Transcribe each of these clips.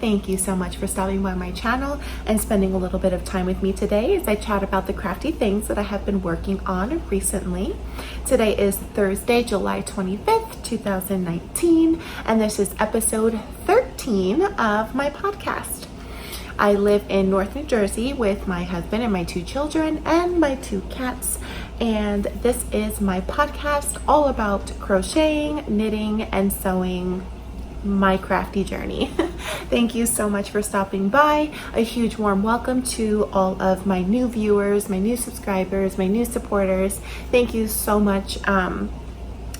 Thank you so much for stopping by my channel and spending a little bit of time with me today as I chat about the crafty things that I have been working on recently. Today is Thursday, July 25th, 2019, and this is episode 13 of my podcast. I live in North New Jersey with my husband and my 2 children and my 2 cats. And this is my podcast all about crocheting, knitting, and sewing, my crafty journey. Thank you so much for stopping by. A huge warm welcome to all of my new viewers, my new subscribers, my new supporters. Thank you so much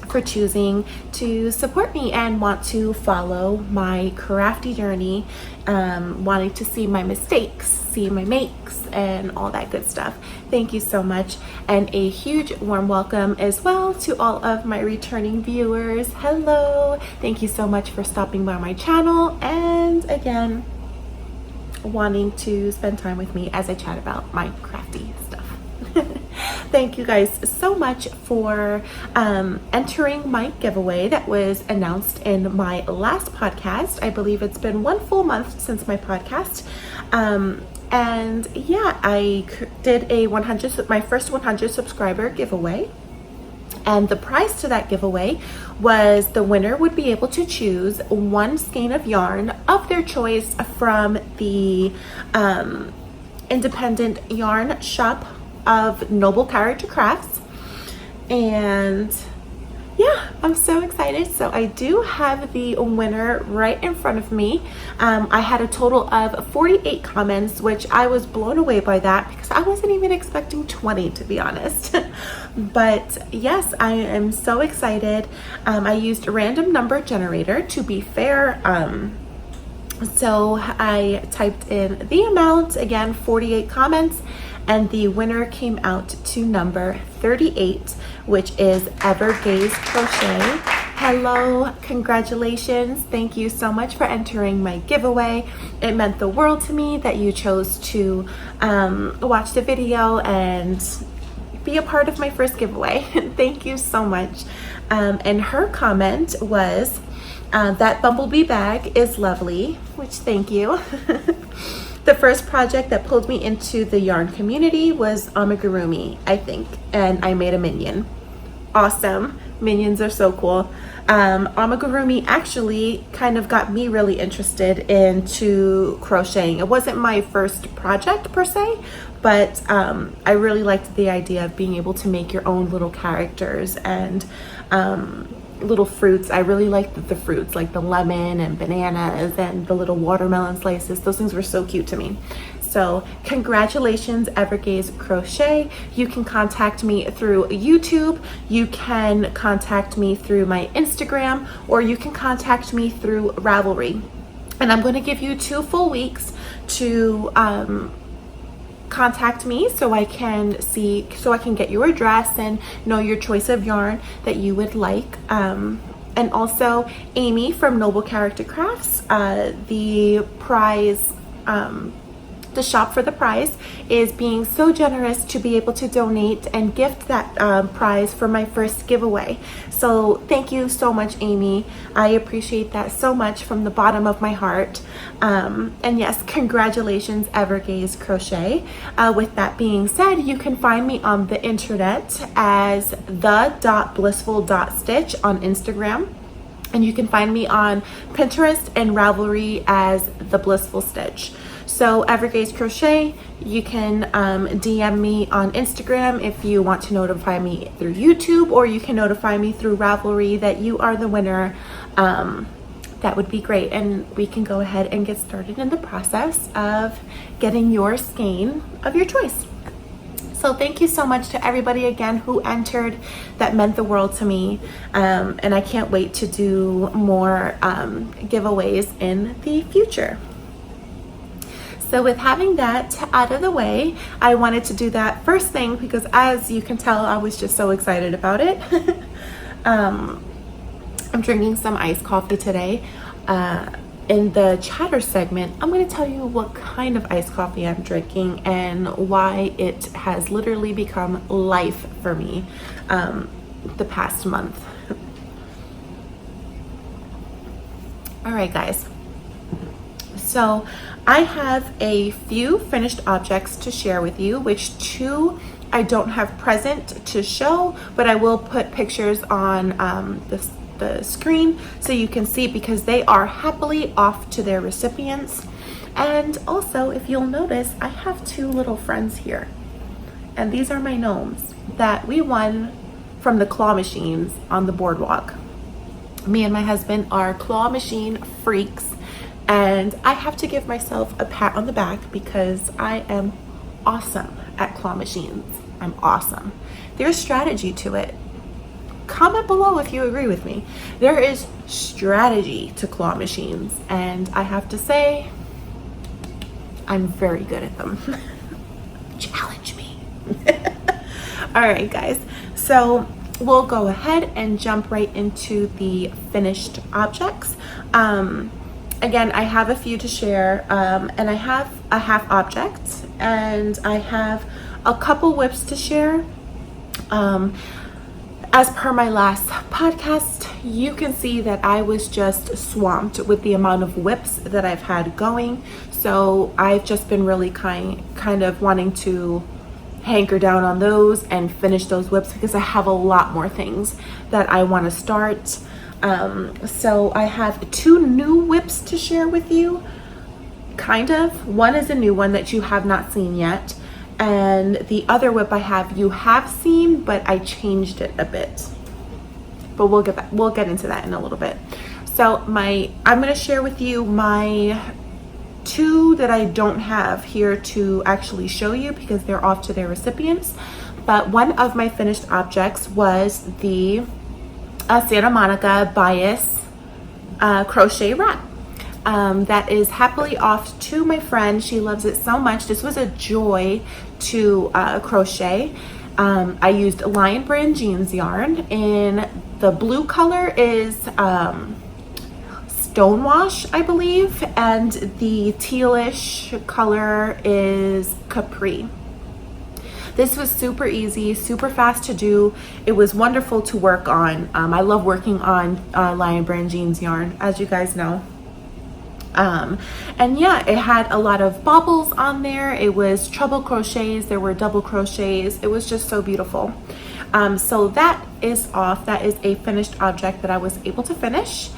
for choosing to support me and want to follow my crafty journey, wanting to see my mistakes, see my makes, and all that good stuff. Thank you so much, and a huge warm welcome as well to all of my returning viewers. Hello, thank you so much for stopping by my channel and again wanting to spend time with me as I chat about my crafty stuff. Thank you guys so much for entering my giveaway that was announced in my last podcast. I believe it's been 1 full month since my podcast. And yeah, I did my first 100 subscriber giveaway. And the prize to that giveaway was the winner would be able to choose 1 skein of yarn of their choice from the independent yarn shop of Noble Character Crafts. And yeah, I'm so excited. So I do have the winner right in front of me. I had a total of 48 comments, which I was blown away by that because I wasn't even expecting 20, to be honest. But yes, I am so excited. I used a random number generator to be fair. So I typed in the amount, again, 48 comments, and the winner came out to number 38, which is Evergaze Crochet. Hello, congratulations. Thank you so much for entering my giveaway. It meant the world to me that you chose to watch the video and be a part of my first giveaway. Thank you so much. And her comment was, that bumblebee bag is lovely, which thank you. The first project that pulled me into the yarn community was amigurumi, I think, and I made a minion. Awesome. Minions are so cool. Amigurumi actually kind of got me really interested into crocheting. It wasn't my first project per se, but I really liked the idea of being able to make your own little characters and little fruits. I really liked the fruits, like the lemon and bananas and the little watermelon slices. Those things were so cute to me. So congratulations, Evergaze Crochet. You can contact me through YouTube, you can contact me through my Instagram, or you can contact me through Ravelry. And I'm going to give you 2 full weeks to contact me so I can get your address and know your choice of yarn that you would like. And also Amy from Noble Character Crafts, the prize, the shop for the prize is being so generous to be able to donate and gift that prize for my first giveaway. So thank you so much, Amy. I appreciate that so much from the bottom of my heart. And yes, congratulations, Evergaze Crochet. With that being said, you can find me on the internet as the.blissful.stitch on Instagram. And you can find me on Pinterest and Ravelry as The Blissful Stitch. So Evergaze Crochet, you can DM me on Instagram if you want to notify me through YouTube, or you can notify me through Ravelry that you are the winner. That would be great, and we can go ahead and get started in the process of getting your skein of your choice. So thank you so much to everybody again who entered. That meant the world to me, and I can't wait to do more giveaways in the future. So with having that out of the way, I wanted to do that first thing because, as you can tell, I was just so excited about it. I'm drinking some iced coffee today. In the chatter segment, I'm going to tell you what kind of iced coffee I'm drinking and why it has literally become life for me the past month. All right, guys. So I have a few finished objects to share with you, which two I don't have present to show, but I will put pictures on the screen so you can see, because they are happily off to their recipients. And also, if you'll notice, I have two little friends here, and these are my gnomes that we won from the claw machines on the boardwalk. Me and my husband are claw machine freaks, and I have to give myself a pat on the back because I am awesome at claw machines. I'm awesome. There's strategy to it. Comment below if you agree with me. There is strategy to claw machines, and I have to say, I'm very good at them. Challenge me. All right, guys. So we'll go ahead and jump right into the finished objects. Again, I have a few to share, and I have a half object, and I have a couple whips to share. As per my last podcast, you can see that I was just swamped with the amount of whips that I've had going. So I've just been really kind of wanting to hanker down on those and finish those whips, because I have a lot more things that I want to start. So I have two new whips to share with you, kind of. One is a new one that you have not seen yet, and the other whip I have you have seen, but I changed it a bit. But we'll get into that in a little bit. So I'm going to share with you my two that I don't have here to actually show you because they're off to their recipients. But one of my finished objects was the Santa Monica bias crochet wrap. That is happily off to my friend. She loves it so much. This was a joy to crochet. I used Lion Brand jeans yarn, and the blue color is Stonewash, I believe, and the tealish color is Capri. This was super easy, super fast to do. It was wonderful to work on. I love working on Lion Brand jeans yarn, as you guys know. And yeah, it had a lot of bobbles on there. It was treble crochets, there were double crochets. It was just so beautiful. So that is off. That is a finished object that I was able to finish.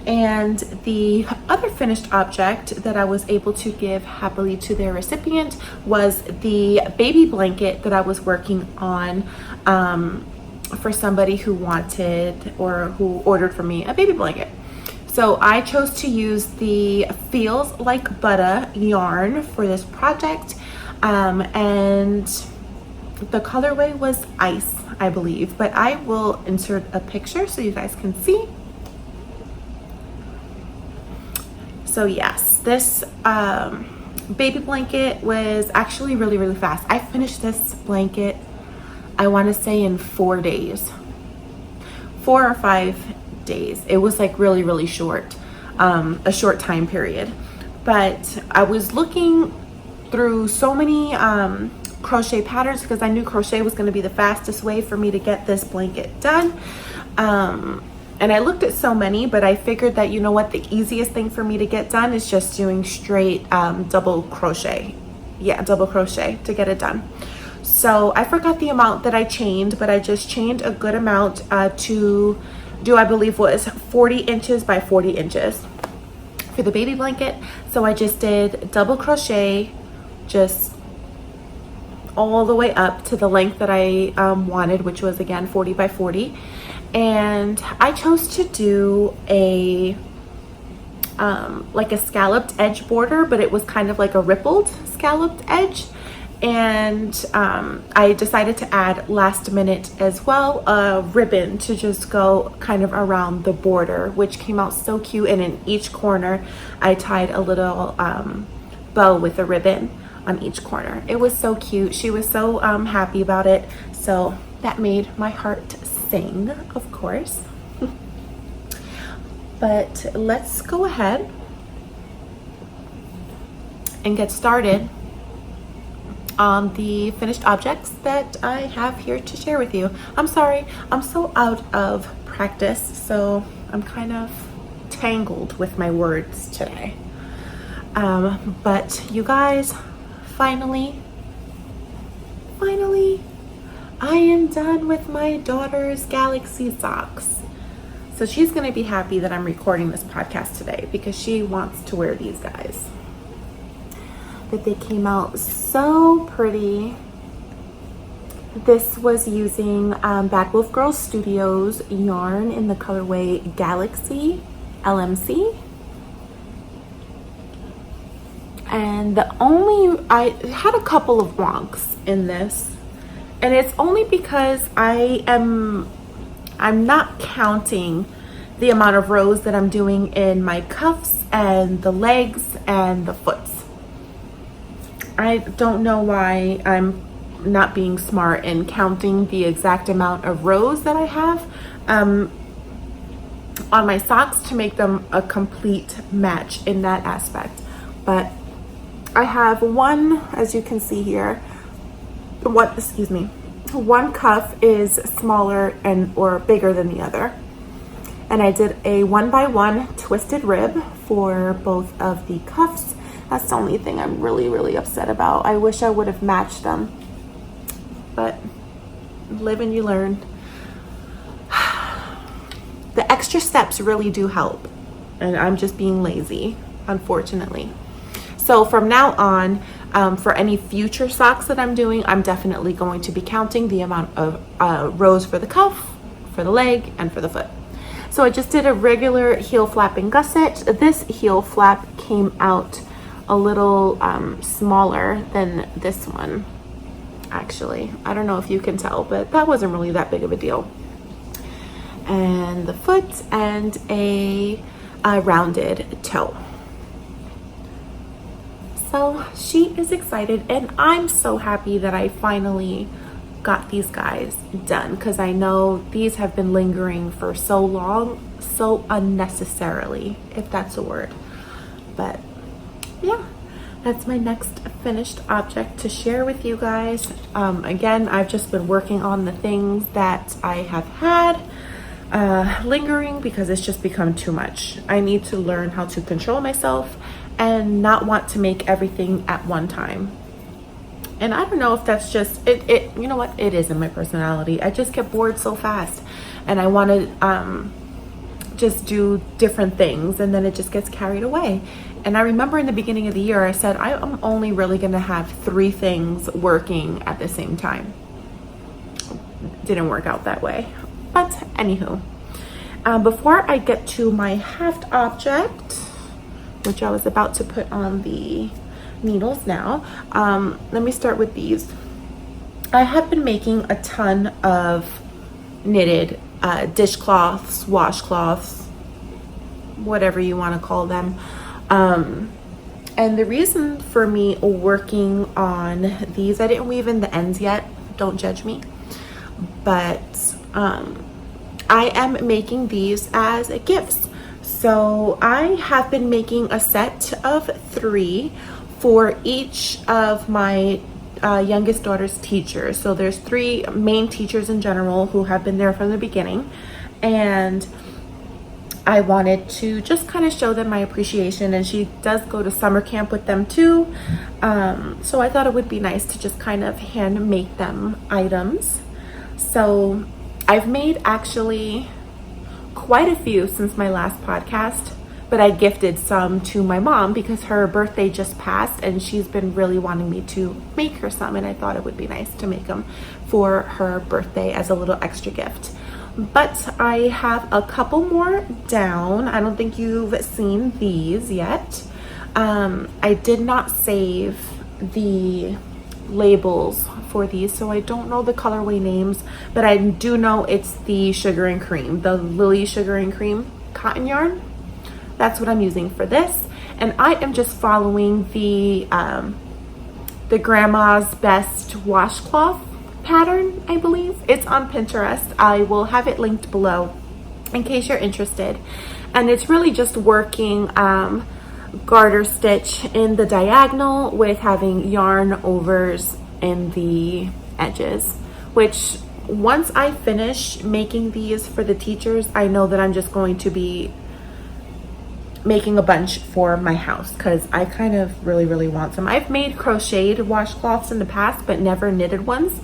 And the other finished object that I was able to give happily to their recipient was the baby blanket that I was working on for somebody who wanted or who ordered from me a baby blanket. So I chose to use the Feels Like Butter yarn for this project, and the colorway was Ice, I believe, but I will insert a picture so you guys can see. So yes, this baby blanket was actually really, really fast. I finished this blanket, I want to say in 4 days, 4 or 5 days. It was like really, really short, a short time period. But I was looking through so many crochet patterns because I knew crochet was going to be the fastest way for me to get this blanket done. And I looked at so many, but I figured that, you know what, the easiest thing for me to get done is just doing straight double crochet. Yeah, double crochet to get it done. So I forgot the amount that I chained, but I just chained a good amount to do, I believe was 40 inches by 40 inches for the baby blanket. So I just did double crochet just all the way up to the length that I wanted, which was again 40 by 40. And I chose to do a like a scalloped edge border, but it was kind of like a rippled scalloped edge. And I decided to add last minute as well a ribbon to just go kind of around the border, which came out so cute. And in each corner I tied a little bow with a ribbon on each corner. It was so cute. She was so happy about it, so that made my heart sing, of course. But let's go ahead and get started on the finished objects that I have here to share with you. I'm sorry, I'm so out of practice, so I'm kind of tangled with my words today. But you guys, finally, I am done with my daughter's Galaxy socks. So she's going to be happy that I'm recording this podcast today because she wants to wear these guys. But they came out so pretty. This was using Bad Wolf Girls Studios yarn in the colorway Galaxy LMC. And I had a couple of wonks in this. And it's only because I'm not counting the amount of rows that I'm doing in my cuffs and the legs and the foots. I don't know why I'm not being smart in counting the exact amount of rows that I have on my socks to make them a complete match in that aspect. But I have one, as you can see here, one cuff is smaller or bigger than the other. And I did a 1x1 twisted rib for both of the cuffs. That's the only thing I'm really upset about. I wish I would have matched them, but live and you learn. The extra steps really do help, and I'm just being lazy, unfortunately. So from now on, for any future socks that I'm doing, I'm definitely going to be counting the amount of rows for the cuff, for the leg, and for the foot. So I just did a regular heel flapping gusset. This heel flap came out a little smaller than this one, actually. I don't know if you can tell, but that wasn't really that big of a deal. And the foot and a rounded toe. So she is excited, and I'm so happy that I finally got these guys done, because I know these have been lingering for so long, so unnecessarily, if that's a word. But yeah, that's my next finished object to share with you guys. Again, I've just been working on the things that I have had lingering because it's just become too much. I need to learn how to control myself and not want to make everything at one time. And I don't know if that's just it. You know what? It is in my personality. I just get bored so fast, and I want to just do different things, and then it just gets carried away. And I remember in the beginning of the year, I said I'm only really going to have 3 things working at the same time. Didn't work out that way. But anywho, before I get to my heft object, which I was about to put on the needles now, let me start with these. I have been making a ton of knitted dishcloths, washcloths, whatever you want to call them. And the reason for me working on these, I didn't weave in the ends yet, don't judge me, but I am making these as gifts. So I have been making a set of 3 for each of my youngest daughter's teachers. So there's 3 main teachers in general who have been there from the beginning, and I wanted to just kind of show them my appreciation. And she does go to summer camp with them too, so I thought it would be nice to just kind of hand make them items. So I've made actually quite a few since my last podcast, but I gifted some to my mom because her birthday just passed and she's been really wanting me to make her some, and I thought it would be nice to make them for her birthday as a little extra gift. But I have a couple more down. I don't think you've seen these yet. I did not save the labels for these, so I don't know the colorway names, but I do know it's the Sugar and Cream, the Lily Sugar and Cream cotton yarn. That's what I'm using for this, and I am just following the Grandma's Best washcloth pattern. I believe it's on Pinterest. I will have it linked below in case you're interested, and it's really just working garter stitch in the diagonal with having yarn overs in the edges, which once I finish making these for the teachers, I know that I'm just going to be making a bunch for my house because I kind of really want some. I've made crocheted washcloths in the past, but never knitted ones.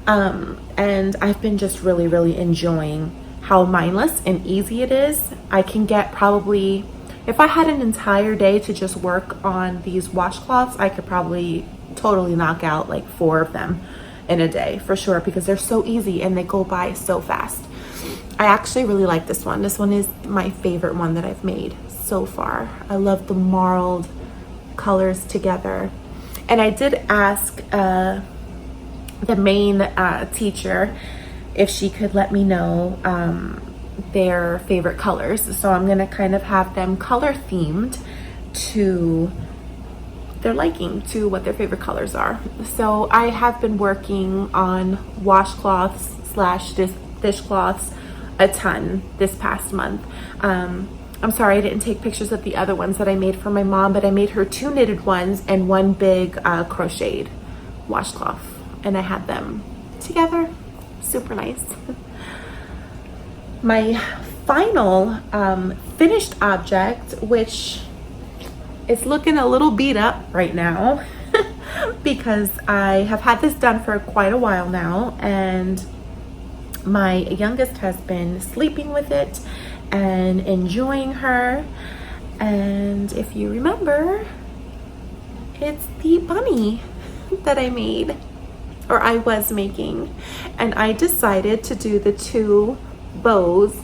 And I've been just really enjoying how mindless and easy it is. I can get probably, if I had an entire day to just work on these washcloths, I could probably totally knock out like 4 of them in a day for sure, because they're so easy and they go by so fast. I actually really like this one. This one is my favorite one that I've made so far. I love the marled colors together. And I did ask the main teacher if she could let me know their favorite colors. So I'm gonna kind of have them color themed to their liking, to what their favorite colors are. So I have been working on washcloths / dishcloths a ton this past month. I'm sorry I didn't take pictures of the other ones that I made for my mom, but I made her 2 knitted ones and 1 big crocheted washcloth, and I had them together. Super nice. My final finished object, which is looking a little beat up right now because I have had this done for quite a while now, and my youngest has been sleeping with it and enjoying her. And if you remember, it's the bunny that I made, or I was making, and I decided to do the 2 bows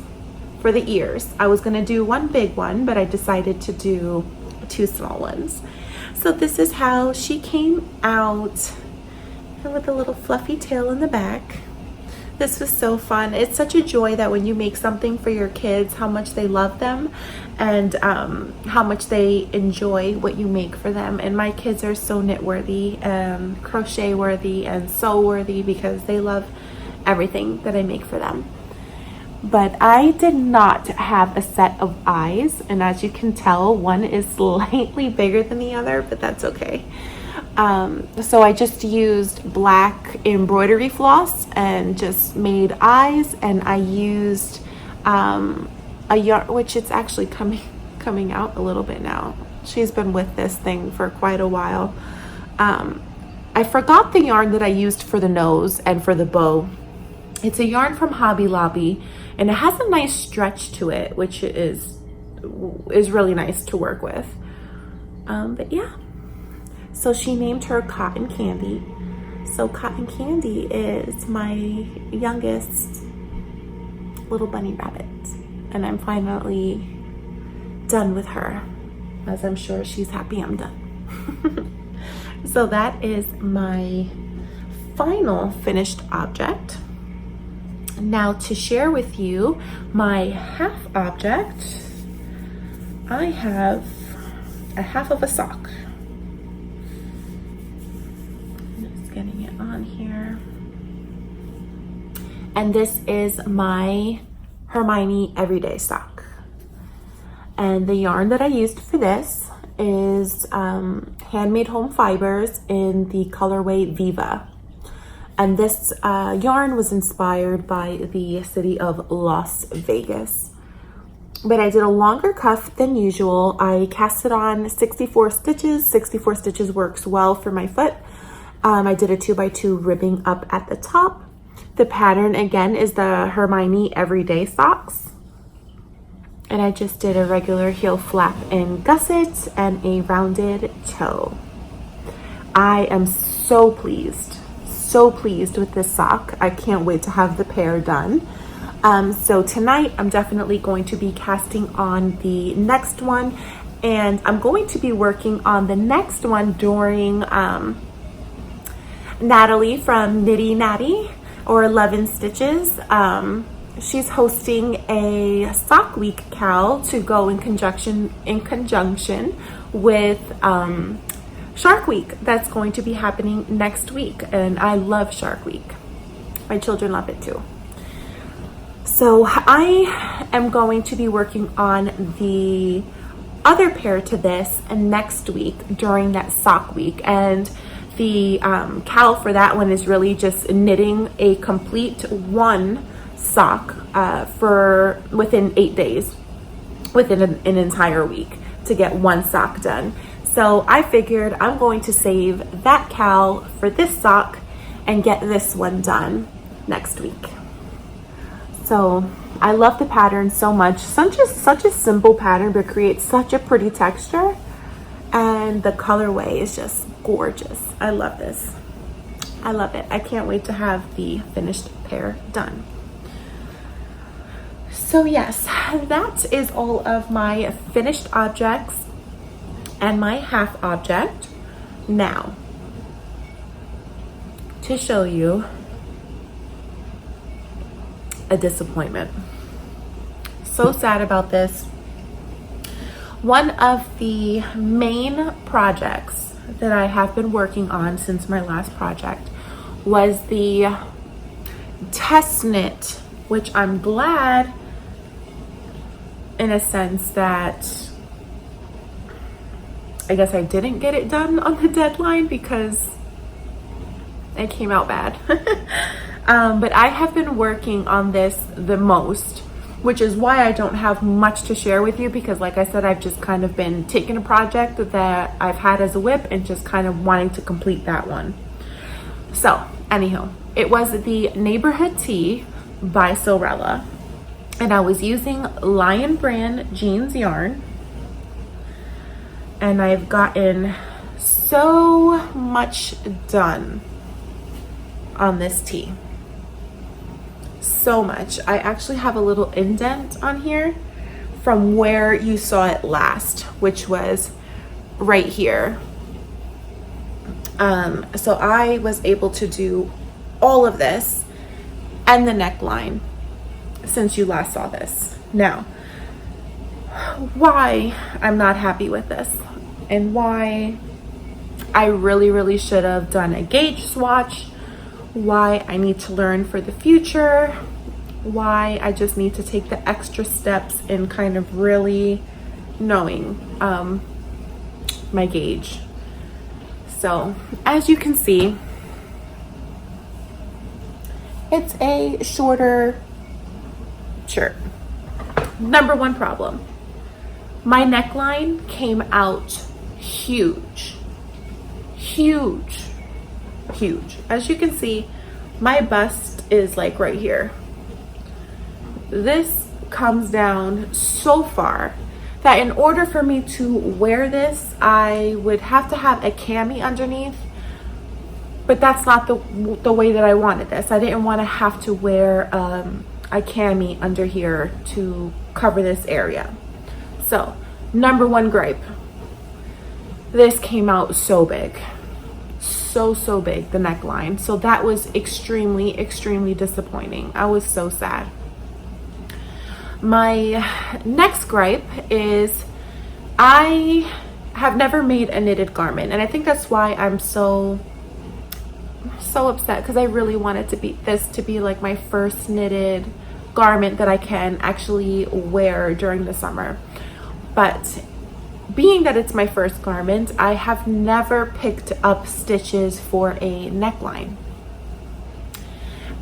for the ears. I was gonna do 1 big one, but I decided to do 2 small ones. So this is how she came out, and with a little fluffy tail in the back. This was so fun. It's such a joy that when you make something for your kids, how much they love them, and how much they enjoy what you make for them. And my kids are so knit worthy and crochet worthy and sew worthy because they love everything that I make for them. But I did not have a set of eyes, and as you can tell, one is slightly bigger than the other, but that's okay. So I just used black embroidery floss and just made eyes, and I used a yarn, which it's actually coming out a little bit now. She's been with this thing for quite a while. I forgot the yarn that I used for the nose and for the bow. It's a yarn from Hobby Lobby, and it has a nice stretch to it, which is really nice to work with. But yeah. So she named her Cotton Candy. So Cotton Candy is my youngest little bunny rabbit. And I'm finally done with her, as I'm sure she's happy I'm done. So that is my final finished object. Now to share with you my half object, I have a half of a sock. Getting it on here, and this is my Hermione everyday sock, and the yarn that I used for this is handmade home fibers in the colorway Viva, and this yarn was inspired by the city of Las Vegas. But I did a longer cuff than usual. I cast it on 64 stitches. 64 stitches works well for my foot. I did a 2x2 ribbing up at the top. The pattern again is the Hermione everyday socks. And I just did a regular heel flap in gusset and a rounded toe. I am so pleased with this sock. I can't wait to have the pair done. So tonight I'm definitely going to be casting on the next one, and I'm going to be working on the next one during Natalie from Nitty Natty, or 11 Stitches. She's hosting a sock week cal to go in conjunction with Shark Week that's going to be happening next week, and I love Shark Week. My children love it too. So I am going to be working on the other pair to this next week during that sock week, and the cal for that one is really just knitting a complete 1 sock for within 8 days, within an entire week. to get one sock done. So I figured I'm going to save that cowl for this sock and get this one done next week. So I love the pattern so much. Such a simple pattern, but creates such a pretty texture. And the colorway is just gorgeous. I love this. I love it. I can't wait to have the finished pair done. So yes, that is all of my finished objects and my half object. Now, to show you a disappointment. So sad about this. One of the main projects that I have been working on since my last project was the test knit, which I'm glad in a sense that I guess I didn't get it done on the deadline because it came out bad. But I have been working on this the most, which is why I don't have much to share with you, because like I said, I've just kind of been taking a project that I've had as a whip and just kind of wanting to complete that one. So anyhow, it was the Neighborhood Tee by Sorella, and I was using Lion Brand jeans yarn, and I've gotten so much done on this tee. So much. I actually have a little indent on here from where you saw it last, which was right here. So I was able to do all of this and the neckline since you last saw this. Now, why I'm not happy with this and why I really should have done a gauge swatch, why I need to learn for the future, why I just need to take the extra steps in kind of really knowing my gauge. So as you can see, it's a shorter shirt. Number one problem, my neckline came out huge. As you can see, my bust is like right here. This comes down so far that in order for me to wear this, I would have to have a cami underneath, but that's not the way that I wanted this. I didn't want to have to wear a cami under here to cover this area. So number one gripe, this came out so big. So big, the neckline. So that was extremely disappointing. I was so sad. My next gripe is I have never made a knitted garment, and I think that's why I'm so upset, because I really wanted this to be like my first knitted garment that I can actually wear during the summer. But being that it's my first garment, I have never picked up stitches for a neckline.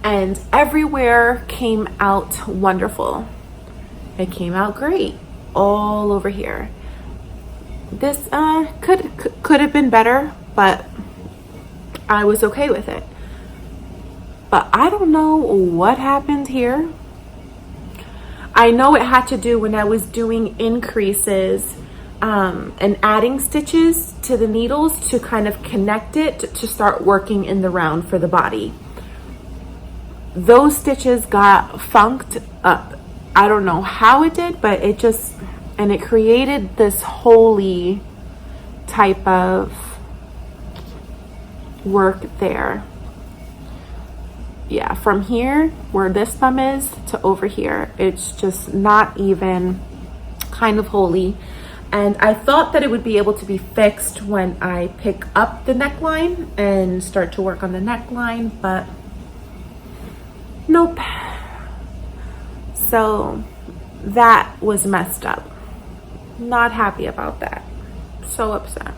And everywhere came out wonderful. It came out great all over here. This could have been better, but I was okay with it. But I don't know what happened here. I know it had to do when I was doing increases and adding stitches to the needles to kind of connect it to start working in the round for the body. Those stitches got funked up. I don't know how it did, but it just, and it created this holy type of work there. Yeah, from here where this thumb is to over here, it's just not even kind of holy. And I thought that it would be able to be fixed when I pick up the neckline and start to work on the neckline, but nope. So that was messed up. Not happy about that. So upset.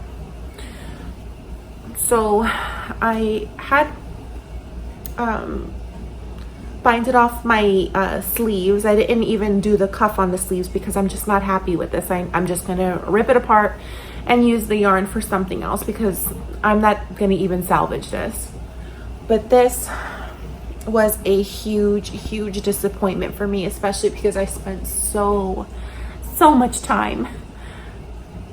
So I had bind it off my sleeves. I didn't even do the cuff on the sleeves because I'm just not happy with this. I'm just gonna rip it apart and use the yarn for something else because I'm not gonna even salvage this. But this was a huge disappointment for me, especially because I spent so much time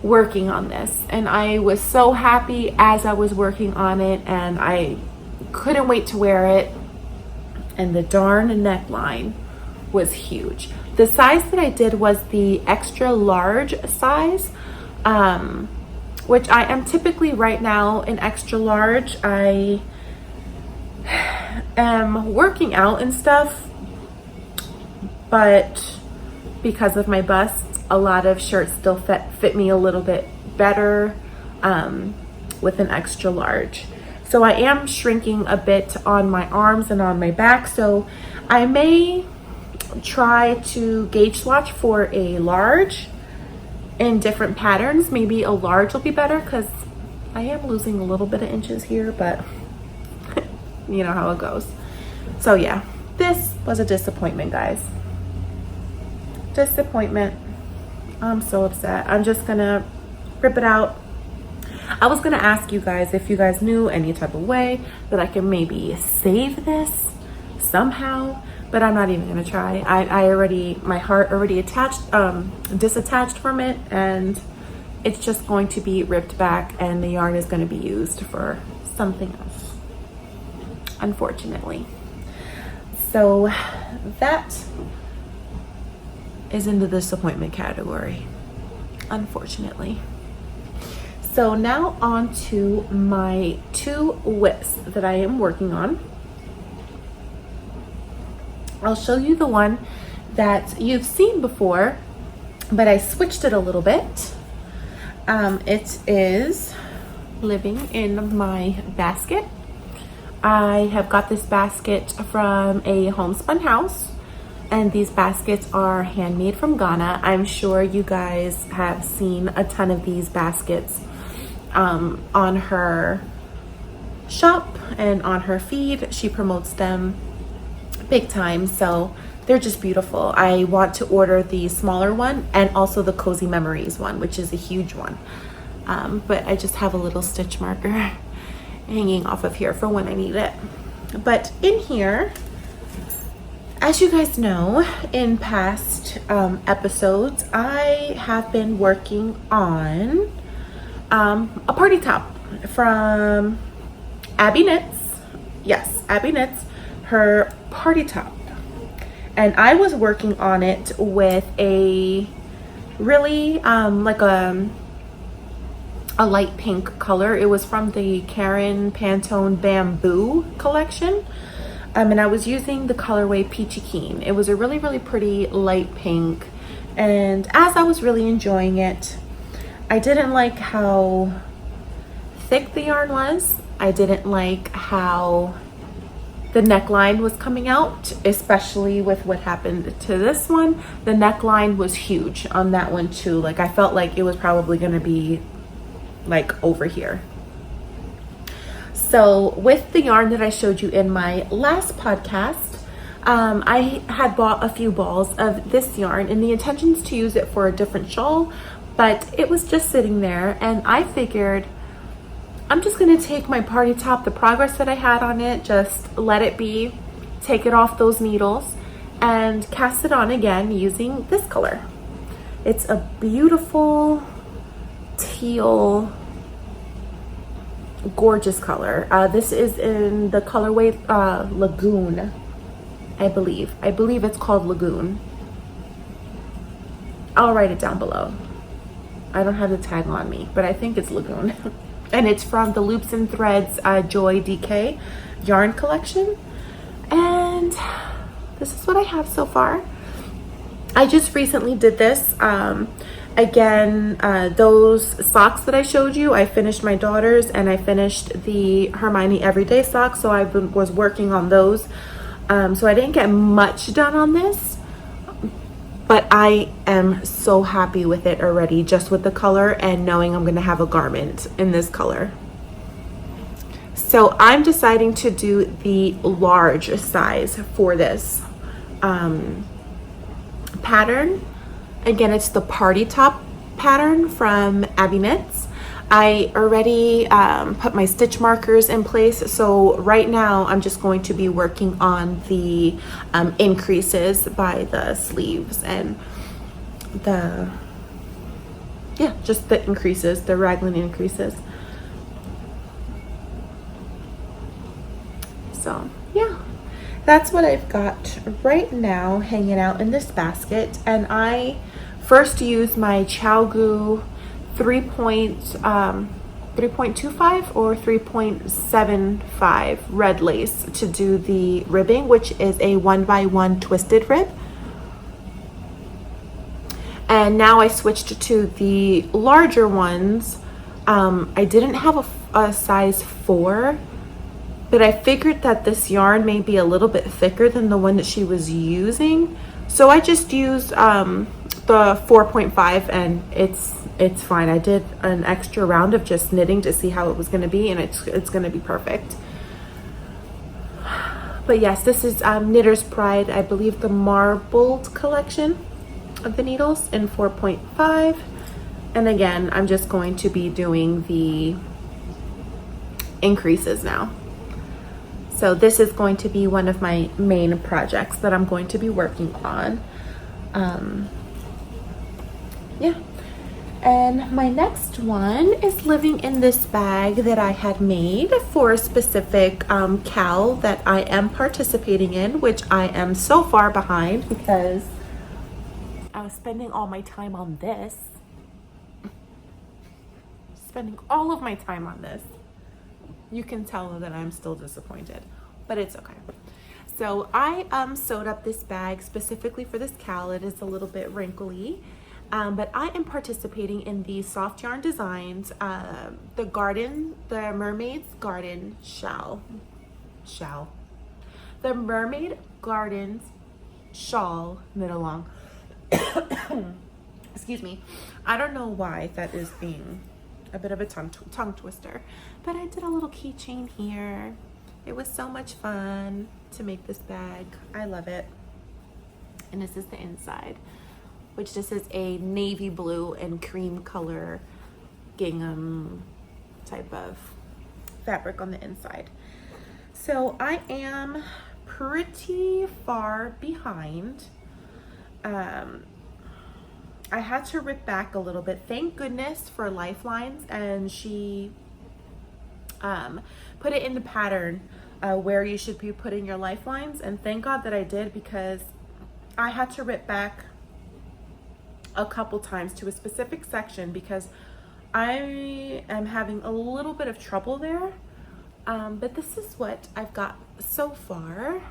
working on this, and I was so happy as I was working on it, and I couldn't wait to wear it. And the darn neckline was huge. The size that I did was the extra large size, which I am typically right now an extra large. I am working out and stuff, but because of my bust, a lot of shirts still fit me a little bit better with an extra large. So I am shrinking a bit on my arms and on my back, so I may try to gauge swatch for a large in different patterns. Maybe a large will be better because I am losing a little bit of inches here, but you know how it goes. So yeah, this was a disappointment, guys. Disappointment. I'm so upset. I'm just gonna rip it out. I was gonna ask you guys if you guys knew any type of way that I can maybe save this somehow, but I'm not even gonna try. My heart already disattached from it, and it's just going to be ripped back, and the yarn is gonna be used for something else, unfortunately. So that is in the disappointment category, unfortunately. So now on to my 2 whips that I am working on. I'll show you the one that you've seen before, but I switched it a little bit. It is living in my basket. I have got this basket from a homespun house, and these baskets are handmade from Ghana. I'm sure you guys have seen a ton of these baskets on her shop and on her feed. She promotes them big time, so they're just beautiful. I want to order the smaller one and also the Cozy Memories one, which is a huge one, but I just have a little stitch marker hanging off of here for when I need it. But in here, as you guys know, in past episodes, I have been working on a party top from Abby Knits. Yes, Abby Knits, her party top. And I was working on it with a really like a light pink color. It was from the Karen Pantone Bamboo collection. And I was using the colorway Peachy Keen. It was a really pretty light pink. And as I was really enjoying it, I didn't like how thick the yarn was. I didn't like how the neckline was coming out, especially with what happened to this one. The neckline was huge on that one too. Like, I felt like it was probably gonna be like over here. So with the yarn that I showed you in my last podcast, I had bought a few balls of this yarn and the intentions to use it for a different shawl, but it was just sitting there, and I figured I'm just gonna take my party top, the progress that I had on it, just let it be, take it off those needles, and cast it on again using this color. It's a beautiful teal, gorgeous color. This is in the colorway Lagoon, I believe. I believe it's called Lagoon. I'll write it down below. I don't have the tag on me, but I think it's Lagoon. And it's from the Loops and Threads Joy DK yarn collection. And this is what I have so far. I just recently did this. Again, those socks that I showed you, I finished my daughter's, and I finished the Hermione Everyday socks, so I was working on those. So I didn't get much done on this, but I am so happy with it already, just with the color and knowing I'm gonna have a garment in this color. So I'm deciding to do the large size for this pattern. Again, it's the party top pattern from Abby Knits. I already put my stitch markers in place, so right now I'm just going to be working on the increases by the sleeves and just the increases, the raglan increases. So yeah, that's what I've got right now hanging out in this basket. And I first use my ChowGoo 3.25 or 3.75 red lace to do the ribbing, which is a 1x1 twisted rib. And now I switched to the larger ones. I didn't have a size 4, but I figured that this yarn may be a little bit thicker than the one that she was using. So I just used the 4.5 and it's fine. I did an extra round of just knitting to see how it was gonna be, and it's gonna be perfect. But yes, this is Knitter's Pride, I believe the marbled collection of the needles in 4.5. And again, I'm just going to be doing the increases now. So this is going to be one of my main projects that I'm going to be working on. Yeah. And my next one is living in this bag that I had made for a specific cal that I am participating in, which I am so far behind because I was spending all my time on this. Spending all of my time on this. You can tell that I'm still disappointed, but it's okay. So I sewed up this bag specifically for this cal. It is a little bit wrinkly, but I am participating in the soft yarn designs, the Mermaid's Garden the Mermaid Gardens shawl knit along. Excuse me. I don't know why that is being a bit of a tongue twister, but I did a little keychain here. It was so much fun to make this bag. I love it. And this is the inside, which this is a navy blue and cream color gingham type of fabric on the inside. So I am pretty far behind. I had to rip back a little bit. Thank goodness for lifelines, and she put it in the pattern where you should be putting your lifelines, and thank God that I did, because I had to rip back a couple times to a specific section because I am having a little bit of trouble there. But this is what I've got so far.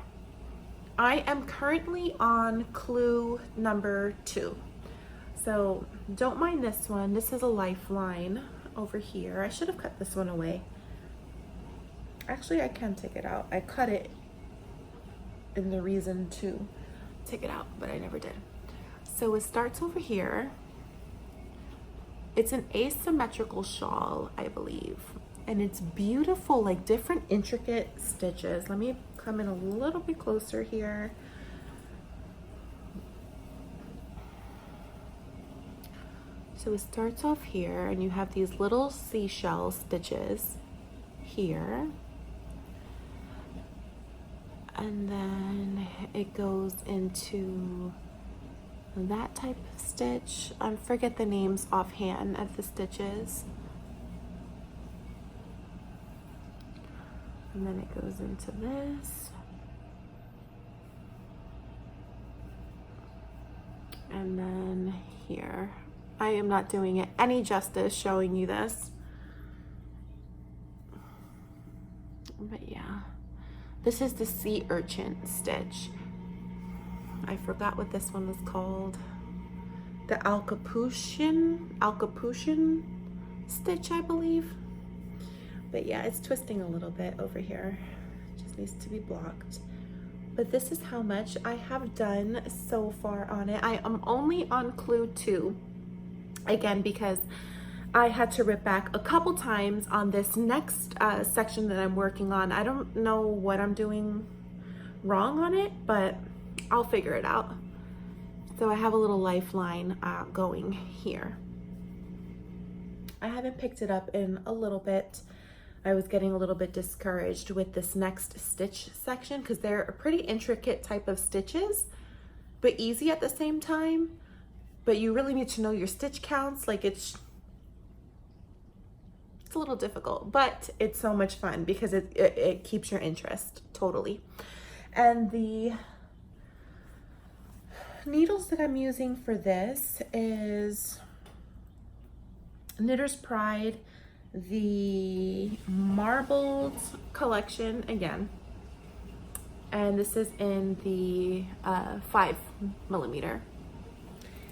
I am currently on clue number 2. So don't mind this one. This is a lifeline over here. I should have cut this one away. Actually, I can take it out. I cut it in the reason to take it out, but I never did. So it starts over here. It's an asymmetrical shawl, I believe. And it's beautiful, like different intricate stitches. Let me come in a little bit closer here. So it starts off here, and you have these little seashell stitches here. And then it goes into that type of stitch. I forget the names offhand of the stitches. And then it goes into this. And then here. I am not doing it any justice showing you this. But yeah. This is the sea urchin stitch. I forgot what this one was called. The Alcapuchin stitch, I believe. But yeah, it's twisting a little bit over here. It just needs to be blocked. But this is how much I have done so far on it. I am only on clue 2. Again, because I had to rip back a couple times on this next section that I'm working on. I don't know what I'm doing wrong on it, but I'll figure it out. So I have a little lifeline going here. I haven't picked it up in a little bit. I was getting a little bit discouraged with this next stitch section because they're a pretty intricate type of stitches, but easy at the same time. But you really need to know your stitch counts. Like it's a little difficult, but it's so much fun because it keeps your interest totally. And the needles that I'm using for this is Knitter's Pride, the marbled collection again, and this is in the 5mm.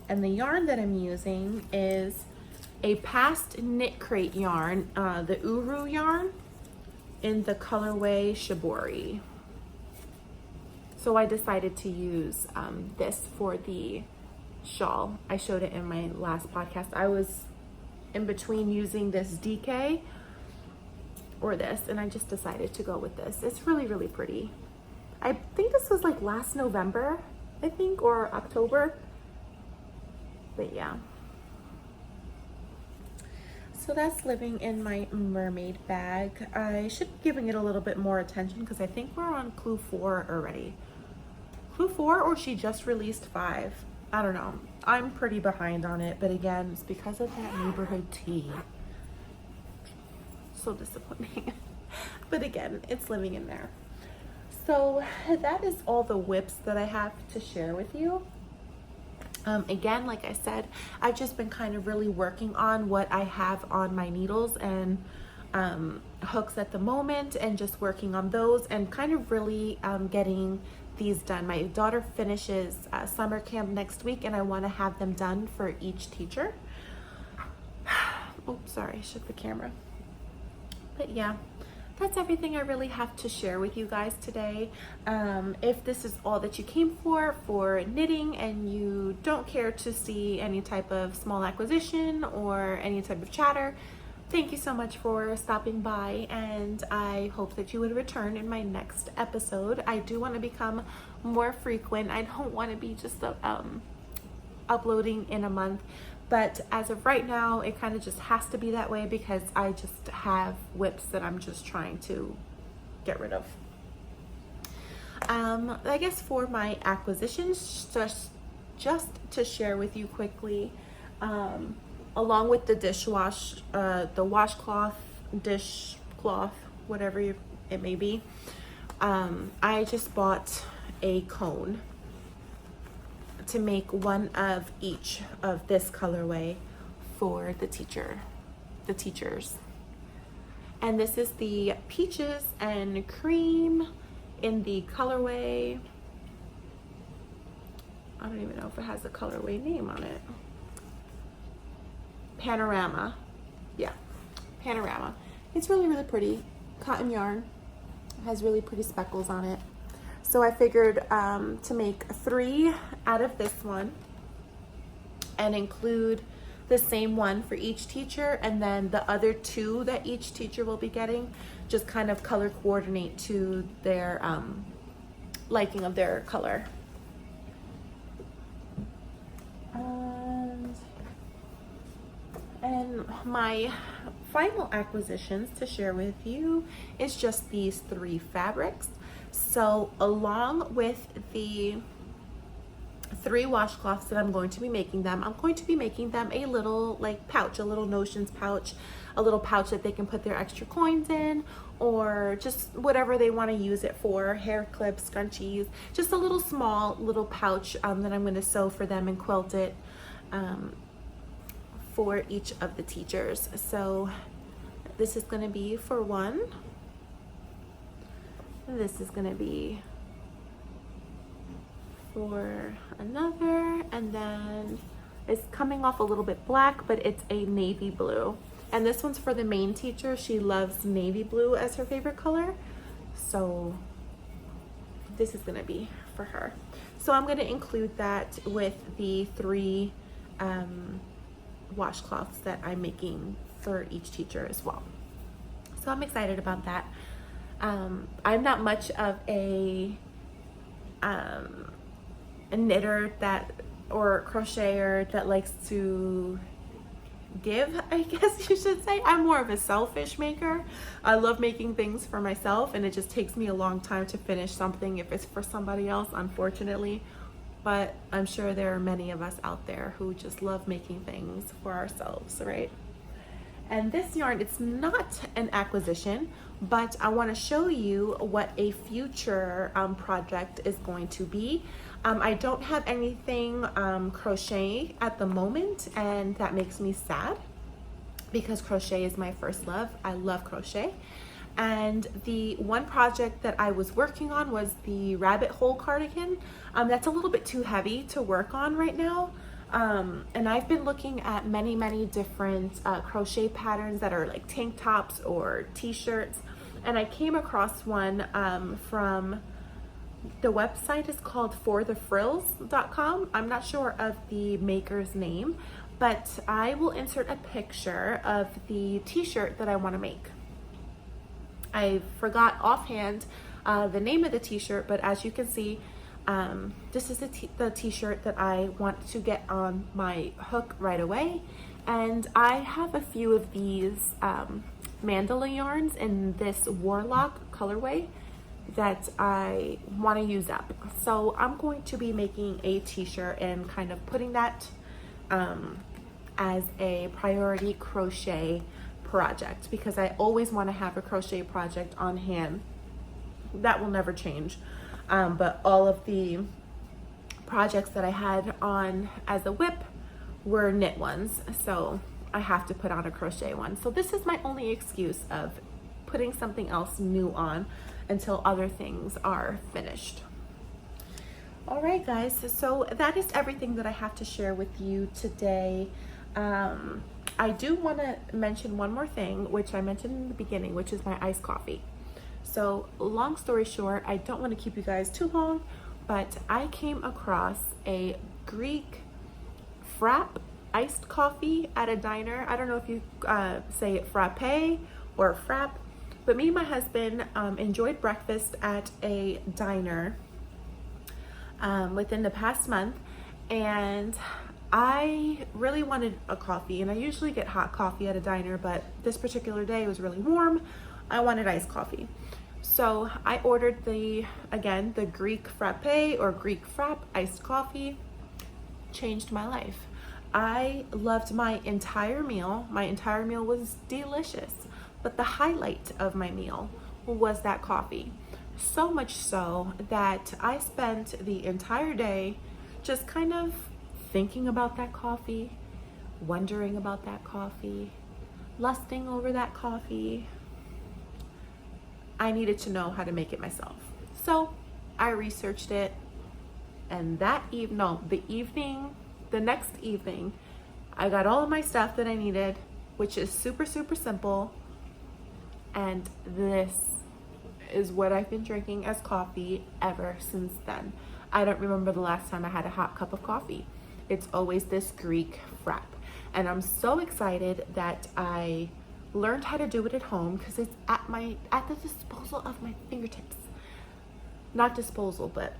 And the yarn that I'm using is a past Knit Crate yarn, the Uru yarn in the colorway Shibori. So I decided to use this for the shawl. I showed it in my last podcast. I was in between using this DK or this, and I just decided to go with this. It's really, really pretty. I think this was like last November, I think, or October. But yeah. So that's living in my mermaid bag. I should be giving it a little bit more attention because I think we're on clue 4 already. Clue 4, or she just released 5. I don't know. I'm pretty behind on it, but again, it's because of that neighborhood tea. So disappointing. But again, it's living in there. So that is all the whips that I have to share with you. Again, like I said, I've just been kind of really working on what I have on my needles and hooks at the moment, and just working on those and kind of really getting these done. My daughter finishes summer camp next week, and I want to have them done for each teacher. Oh, sorry, I shook the camera. But yeah, that's everything I really have to share with you guys today. If this is all that you came for knitting, and you don't care to see any type of small acquisition or any type of chatter, thank you so much for stopping by, and I hope that you would return in my next episode. I do want to become more frequent. I don't want to be just uploading in a month, but as of right now, it kind of just has to be that way because I just have whips that I'm just trying to get rid of. I guess for my acquisitions, just to share with you quickly, along with the the washcloth, dishcloth, whatever it may be, I just bought a cone to make one of each of this colorway for the teachers. And this is the peaches and cream in the colorway. I don't even know if it has a colorway name on it. Panorama. Yeah, Panorama. It's really, really pretty. Cotton yarn. It has really pretty speckles on it. So I figured to make 3 out of this one and include the same one for each teacher, and then the other 2 that each teacher will be getting, just kind of color coordinate to their liking of their color. And my final acquisitions to share with you is just these 3 fabrics. So along with the 3 washcloths that I'm going to be making them, I'm going to be making them a little like pouch, a little notions pouch, a little pouch that they can put their extra coins in, or just whatever they want to use it for, hair clips, scrunchies, just a little small little pouch that I'm going to sew for them and quilt it for each of the teachers. So this is going to be for one. This is going to be for another, and then it's coming off a little bit black, but it's a navy blue. And this one's for the main teacher. She loves navy blue as her favorite color, so this is going to be for her. So I'm going to include that with the 3 washcloths that I'm making for each teacher as well. So I'm excited about that. I'm not much of a knitter or crocheter that likes to give, I guess you should say. I'm more of a selfish maker. I love making things for myself, and it just takes me a long time to finish something if it's for somebody else, unfortunately. But I'm sure there are many of us out there who just love making things for ourselves, right? And this yarn, it's not an acquisition, but I want to show you what a future project is going to be. I don't have anything crochet at the moment, and that makes me sad because crochet is my first love. I love crochet. And the one project that I was working on was the rabbit hole cardigan. That's a little bit too heavy to work on right now. And I've been looking at many different crochet patterns that are like tank tops or t-shirts. And I came across one from, the website is called forthefrills.com. I'm not sure of the maker's name, but I will insert a picture of the t-shirt that I want to make. I forgot offhand the name of the t-shirt, but as you can see, this is the t-shirt that I want to get on my hook right away. And I have a few of these mandala yarns in this Warlock colorway that I want to use up. So I'm going to be making a t-shirt and kind of putting that as a priority crochet project, because I always want to have a crochet project on hand. That will never change. But all of the projects that I had on as a whip were knit ones, so I have to put on a crochet one. So this is my only excuse of putting something else new on until other things are finished. All right, guys, so that is everything that I have to share with you today. I do want to mention one more thing, which I mentioned in the beginning, which is my iced coffee. So long story short, I don't want to keep you guys too long, but I came across a Greek frappe iced coffee at a diner. I don't know if you say it frappe or frappe, but me and my husband enjoyed breakfast at a diner within the past month, and I really wanted a coffee, and I usually get hot coffee at a diner, but this particular day it was really warm. I wanted iced coffee. So I ordered the Greek frappe or Greek frappe iced coffee. Changed my life. I loved my entire meal. My entire meal was delicious, but the highlight of my meal was that coffee. So much so that I spent the entire day just kind of thinking about that coffee, wondering about that coffee, lusting over that coffee. I needed to know how to make it myself. So I researched it, and the next evening, I got all of my stuff that I needed, which is super simple. And this is what I've been drinking as coffee ever since then. I don't remember the last time I had a hot cup of coffee. It's always this Greek frappe. And I'm so excited that I learned how to do it at home, because it's at the disposal of my fingertips. Not disposal, but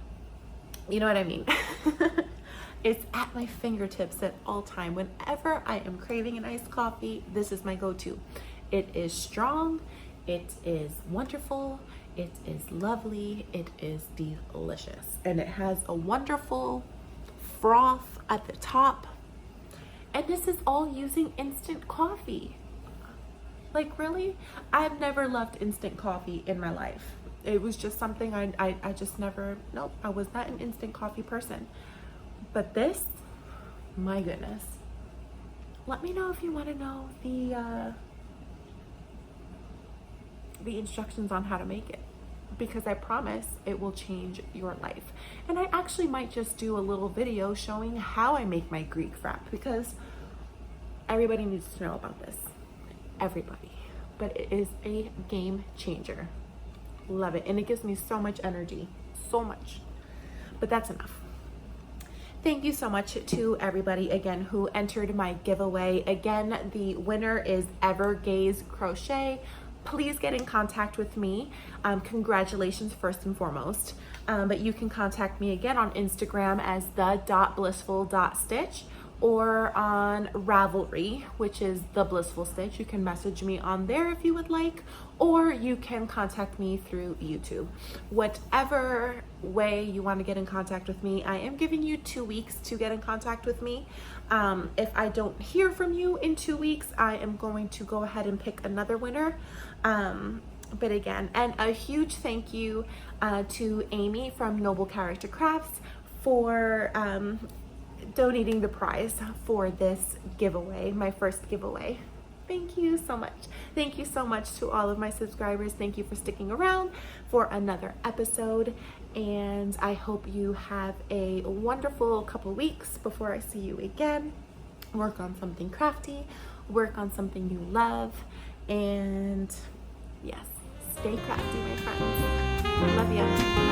you know what I mean. It's at my fingertips at all time. Whenever I am craving an iced coffee, this is my go-to. It is strong, it is wonderful, it is lovely, it is delicious, and it has a wonderful froth at the top. And this is all using instant coffee. Like, really? I've never loved instant coffee in my life. It was just something I just never, nope, I was not an instant coffee person. But this, my goodness. Let me know if you want to know the instructions on how to make it, because I promise it will change your life. And I actually might just do a little video showing how I make my Greek frappe, because everybody needs to know about this. Everybody. But it is a game changer. Love it. And it gives me so much energy. So much. But that's enough. Thank you so much to everybody again who entered my giveaway. Again, the winner is Evergaze Crochet. Please get in contact with me. Congratulations first and foremost. But you can contact me again on Instagram as the.blissful.stitch or on Ravelry, which is the Blissful Stitch. You can message me on there if you would like, or you can contact me through YouTube. Whatever way you want to get in contact with me, I am giving you 2 weeks to get in contact with me. If I don't hear from you in 2 weeks, I am going to go ahead and pick another winner. But again, and a huge thank you to Amy from Noble Character Crafts for donating the prize for this giveaway, my first giveaway. Thank you so much. Thank you so much to all of my subscribers. Thank you for sticking around for another episode, and I hope you have a wonderful couple weeks before I see you again. Work on something crafty, work on something you love, and yes, stay crafty, my friends. Love you.